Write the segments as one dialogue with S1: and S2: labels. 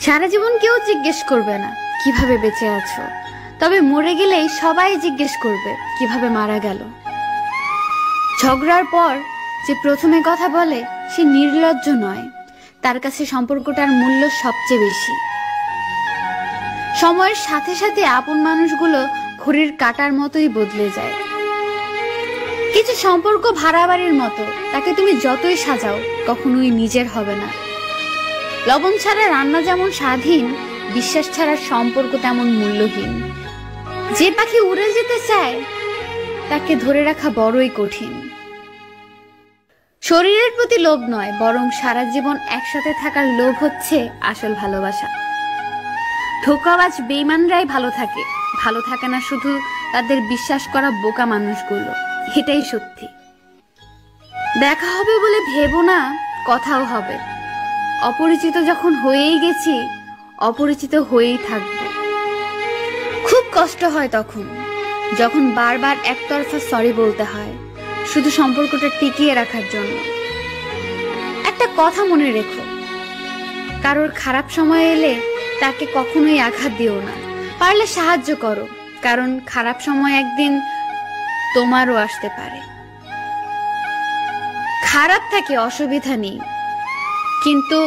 S1: সারা জীবন কেউ জিজ্ঞেস করবে না কিভাবে বেঁচে আছো, তবে মরে গেলেই সবাই জিজ্ঞেস করবে কিভাবে মারা গেল। ঝগড়ার পর যে প্রথমে কথা বলে সে নির্লজ্জ নয়, তার কাছে সম্পর্কটার মূল্য সবচেয়ে বেশি। সময়ের সাথে সাথে আপন মানুষগুলো ঘড়ির কাঁটার মতোই বদলে যায়। কিছু সম্পর্ক ভাড়া বাড়ির মতো, তাকে তুমি যতই সাজাও কখনোই নিজের হবে না। লবণ ছাড়া রান্না যেমন স্বাধীন, বিশ্বাস ছাড়া সম্পর্ক তেমন মূল্যহীন। যে পাখি উড়ে যেতে চায় তাকে ধরে রাখা বড়ই কঠিন। শরীরের প্রতি লোভ নয়, বরং সারা জীবন একসাথে থাকার লোভ হচ্ছে আসল ভালোবাসা। ধোঁকাবাজ বেঈমানরাই ভালো থাকে, ভালো থাকে না শুধু তাদের বিশ্বাস করা বোকা মানুষগুলো। এটাই সত্যি। দেখা হবে বলে ভেবো না কথাও হবে। অপরিচিত যখন হয়েই গেছি, অপরিচিত হয়েই থাকবো। খুব কষ্ট হয় তখন, যখন বারবার একতরফা সরি বলতে হয় শুধু সম্পর্কটা টিকিয়ে রাখার জন্য। একটা কথা মনে রেখো, কারোর খারাপ সময় এলে তাকে কখনোই আঘাত দিও না। পারলে সাহায্য করো, কারণ খারাপ সময় একদিন তোমারও আসতে পারে। খারাপ থাকে অসুবিধা নেই, কিন্তু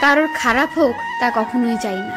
S1: কারোর খারাপ হোক তা কখনোই চাই না।